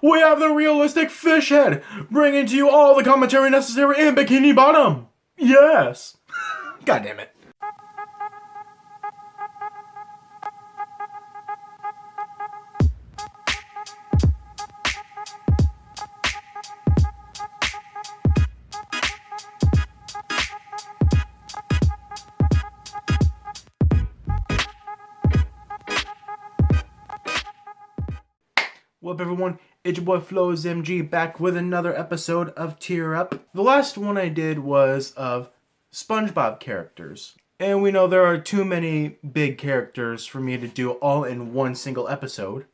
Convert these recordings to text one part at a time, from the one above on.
we have the realistic fish head, bringing to you all the commentary necessary in Bikini Bottom. Yes. God damn it. What's up, everyone? It's your boy Floz MG back with another episode of Tear Up. The last one I did was of SpongeBob characters. And we know there are too many big characters for me to do all in one single episode.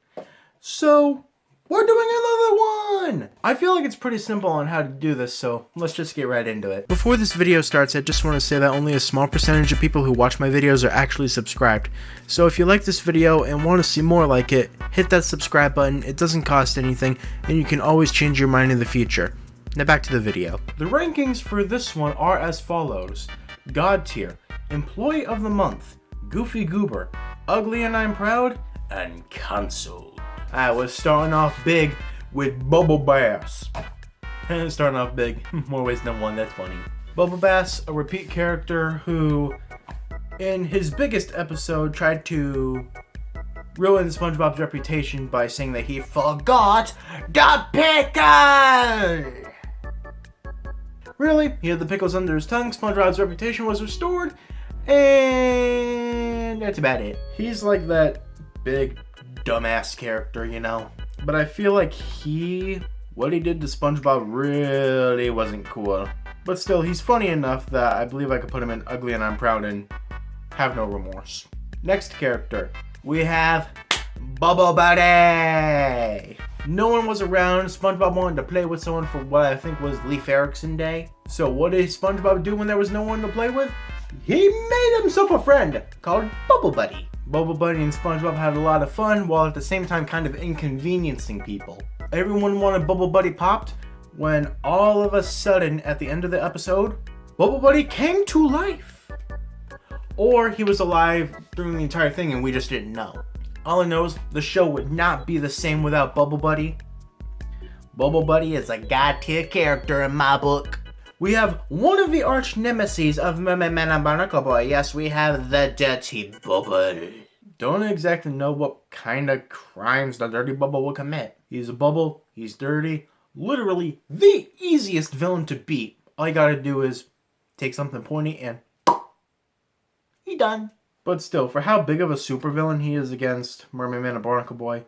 So, we're doing another one! I feel like it's pretty simple on how to do this, so let's just get right into it. Before this video starts, I just want to say that only a small percentage of people who watch my videos are actually subscribed. So if you like this video and want to see more like it, hit that subscribe button. It doesn't cost anything, and you can always change your mind in the future. Now back to the video. The rankings for this one are as follows. God tier, Employee of the Month, Goofy Goober, Ugly and I'm Proud, and Cancelled. I was starting off big with Bubble Bass. And starting off big, more ways than one, that's funny. Bubble Bass, a repeat character who, in his biggest episode, tried to ruin SpongeBob's reputation by saying that he forgot the pickle! Really? He had the pickles under his tongue, SpongeBob's reputation was restored, and that's about it. He's like that big dumbass character, you know? But I feel like what he did to SpongeBob really wasn't cool. But still, he's funny enough that I believe I could put him in Ugly and I'm Proud and have no remorse. Next character, we have Bubble Buddy. No one was around. SpongeBob wanted to play with someone for what I think was Leif Erikson Day. So what did SpongeBob do when there was no one to play with? He made himself a friend called Bubble Buddy. Bubble Buddy and SpongeBob had a lot of fun while at the same time kind of inconveniencing people. Everyone wanted Bubble Buddy popped when all of a sudden at the end of the episode, Bubble Buddy came to life. Or he was alive during the entire thing and we just didn't know. All I know is the show would not be the same without Bubble Buddy. Bubble Buddy is a god tier character in my book. We have one of the arch nemesis of Mermaid Man and Barnacle Boy. Yes, we have the Dirty Bubble. Don't exactly know what kind of crimes the Dirty Bubble will commit. He's a bubble, he's dirty, literally the easiest villain to beat. All you gotta do is take something pointy and he done. But still, for how big of a supervillain he is against Mermaid Man and Barnacle Boy,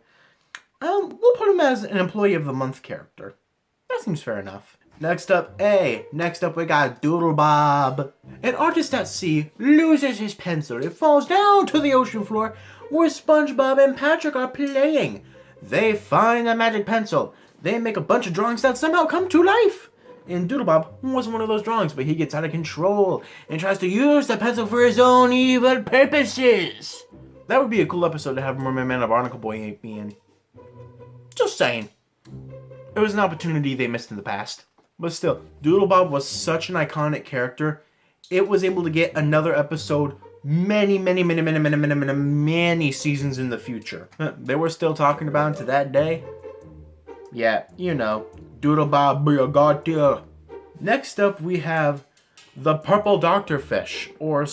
we'll put him as an Employee of the Month character. That seems fair enough. Next up we got Doodlebob. An artist at sea loses his pencil. It falls down to the ocean floor where SpongeBob and Patrick are playing. They find the magic pencil. They make a bunch of drawings that somehow come to life. And Doodlebob wasn't one of those drawings, but he gets out of control and tries to use the pencil for his own evil purposes. That would be a cool episode to have Mermaid Man and Barnacle Boy be in. Just saying. It was an opportunity they missed in the past. But still, Doodlebob was such an iconic character, it was able to get another episode many seasons in the future. They were still talking about him to that day. Yeah, you know, Doodlebob be a god tier. Next up we have the Purple Doctor Fish, or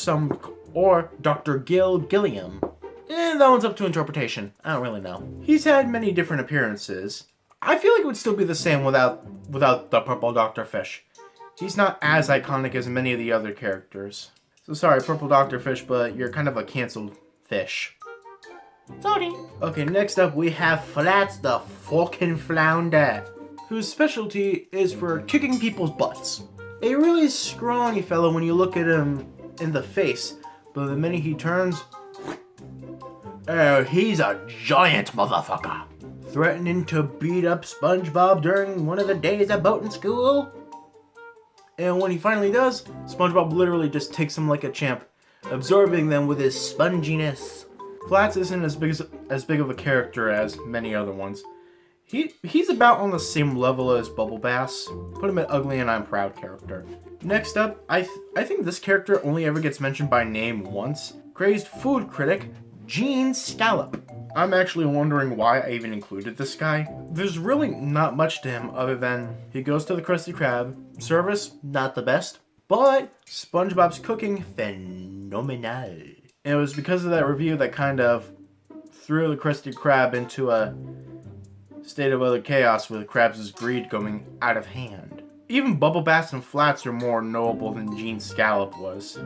Dr. Gilliam. And that one's up to interpretation. I don't really know. He's had many different appearances. I feel like it would still be the same without the Purple Doctor Fish. He's not as iconic as many of the other characters. So sorry, Purple Doctor Fish, but you're kind of a canceled fish. Sorry. Okay, next up we have Flats the fucking Flounder, whose specialty is for kicking people's butts. A really scrawny fellow when you look at him in the face, but the minute he turns, he's a giant motherfucker. Threatening to beat up SpongeBob during one of the days at boating school. And when he finally does, SpongeBob literally just takes him like a champ, absorbing them with his sponginess. Flats isn't as big of a character as many other ones. He's about on the same level as Bubble Bass. Put him at Ugly and I'm Proud character. Next up, I think this character only ever gets mentioned by name once. Crazed food critic, Scallop. I'm actually wondering why I even included this guy. There's really not much to him other than he goes to the Krusty Krab. Service, not the best. But SpongeBob's cooking, phenomenal. And it was because of that review that kind of threw the Krusty Krab into a state of utter chaos with Krabs' greed going out of hand. Even Bubble Bass and Flats are more knowable than Gene Scallop was.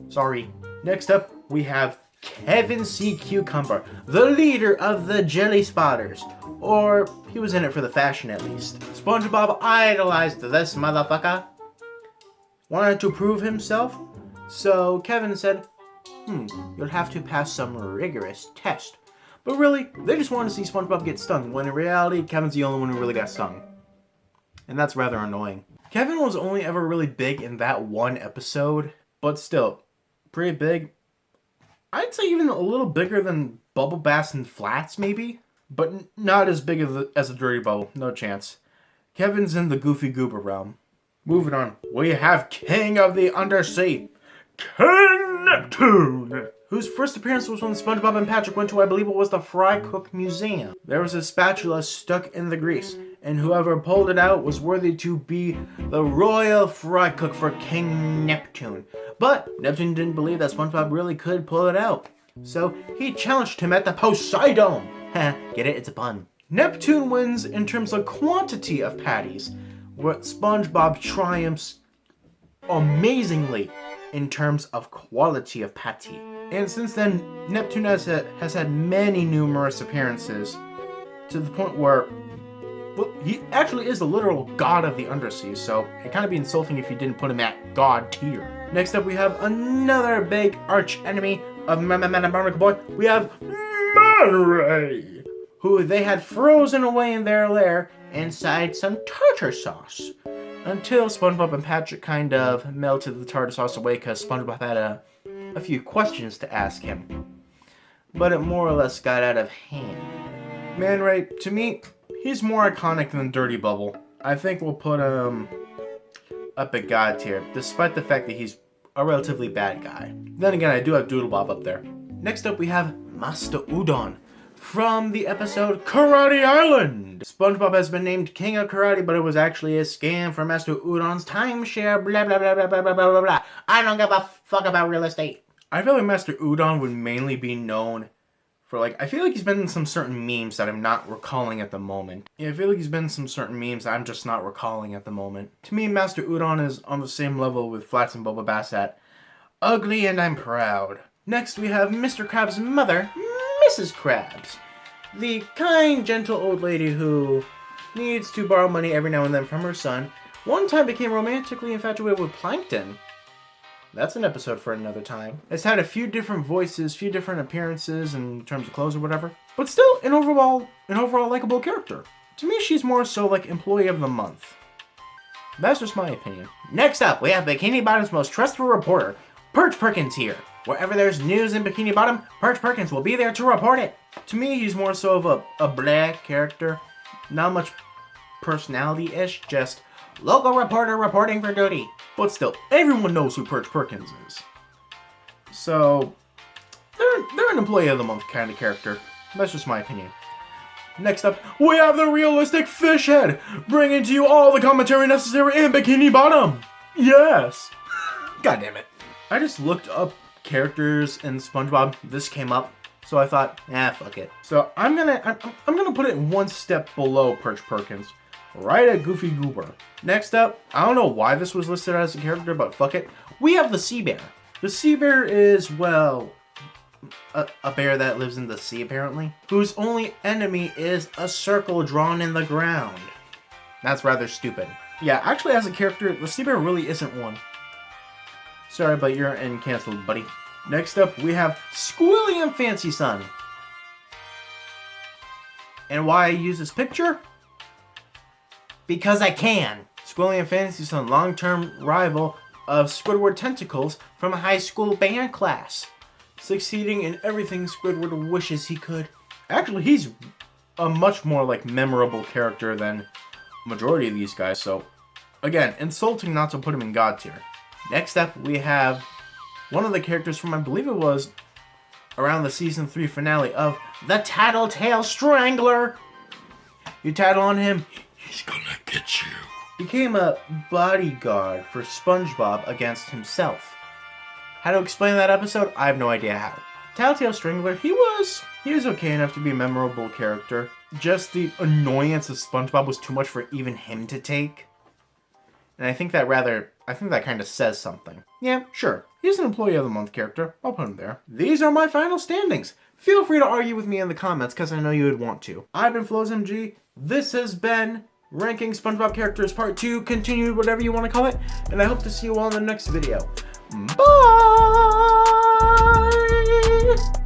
Sorry. Next up, we have Kevin C. Cucumber, the leader of the Jelly Spotters. Or, he was in it for the fashion at least. SpongeBob idolized this motherfucker. Wanted to prove himself, so Kevin said, you'll have to pass some rigorous test. But really, they just wanted to see SpongeBob get stung, when in reality, Kevin's the only one who really got stung. And that's rather annoying. Kevin was only ever really big in that one episode, but still, pretty big. I'd say even a little bigger than Bubble Bass and Flats, maybe? But not as big as a Dirty Bubble, no chance. Kevin's in the Goofy Goober realm. Moving on, we have King of the Undersea, King Neptune, whose first appearance was when SpongeBob and Patrick went to, I believe it was the Fry Cook Museum. There was a spatula stuck in the grease, and whoever pulled it out was worthy to be the royal fry cook for King Neptune. But Neptune didn't believe that SpongeBob really could pull it out, so he challenged him at the Poseidon. Get it? It's a pun. Neptune wins in terms of quantity of patties, but SpongeBob triumphs amazingly in terms of quality of patty. And since then, Neptune has had many numerous appearances, to the point where, well, he actually is the literal god of the undersea, so it'd kind of be insulting if you didn't put him at god tier. Next up, we have another big arch enemy of Barnacle Boy. We have Monterey, who they had frozen away in their lair inside some tartar sauce, until SpongeBob and Patrick kind of melted the tartar sauce away because SpongeBob had a few questions to ask him. But it more or less got out of hand. Man Ray, to me, he's more iconic than Dirty Bubble. I think we'll put him up at God tier, despite the fact that he's a relatively bad guy. Then again, I do have Doodlebob up there. Next up, we have Master Udon from the episode Karate Island. SpongeBob has been named King of Karate, but it was actually a scam for Master Udon's timeshare, blah blah blah blah blah blah blah blah. I don't give a fuck about real estate. I feel like Master Udon would mainly be known for, like, I feel like he's been in some certain memes that I'm not recalling at the moment. Yeah, I feel like he's been in some certain memes that I'm just not recalling at the moment. To me, Master Udon is on the same level with Flats and Bubba Bass at ugly and I'm proud. Next, we have Mr. Krabs' mother, Mrs. Krabs, the kind, gentle old lady who needs to borrow money every now and then from her son. One time became romantically infatuated with Plankton. That's an episode for another time. It's had a few different voices, few different appearances in terms of clothes or whatever, but still an overall likable character. To me, she's more so like Employee of the Month. That's just my opinion. Next up, we have Bikini Bottom's most trustful reporter, Perch Perkins here. Wherever there's news in Bikini Bottom, Perch Perkins will be there to report it. To me, he's more so of a black character. Not much personality-ish, just local reporter reporting for duty. But still, everyone knows who Perch Perkins is. So, they're an Employee of the Month kind of character. That's just my opinion. Next up, we have the realistic fish head, bringing to you all the commentary necessary in Bikini Bottom. Yes. God damn it. I just looked up characters in SpongeBob. This came up, so I thought, fuck it. So I'm gonna put it one step below Perch Perkins, right at Goofy Goober. Next up, I don't know why this was listed as a character, but fuck it. We have the Sea Bear. The Sea Bear is, well, a bear that lives in the sea, apparently, whose only enemy is a circle drawn in the ground. That's rather stupid. Yeah, actually, as a character, the Sea Bear really isn't one. Sorry, but you're in canceled, buddy. Next up, we have Squilly and Fancy Son. And why I use this picture? Because I can. Squilly and Fancy Son, long-term rival of Squidward Tentacles from a high school band class, succeeding in everything Squidward wishes he could. Actually, he's a much more like memorable character than majority of these guys, so again, insulting not to put him in God tier. Next up, we have one of the characters from, I believe it was around the season 3 finale of The Tattletale Strangler. You tattle on him, he's gonna get you. Became a bodyguard for SpongeBob against himself. How to explain that episode? I have no idea how. Tattletale Strangler, he was okay enough to be a memorable character. Just the annoyance of SpongeBob was too much for even him to take. And I think that kind of says something. Yeah, sure. He's an Employee of the Month character. I'll put him there. These are my final standings. Feel free to argue with me in the comments because I know you would want to. I've been Floz MG. This has been Ranking SpongeBob Characters Part 2, continued, whatever you want to call it. And I hope to see you all in the next video. Bye!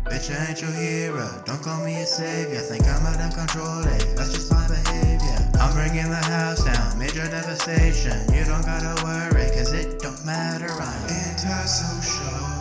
Bitch, I ain't your hero. Don't call me a savior. Think I'm out of control, eh? That's just my behavior. I'm bringing the house down. Major devastation. You don't gotta worry, cause it don't matter. I'm antisocial.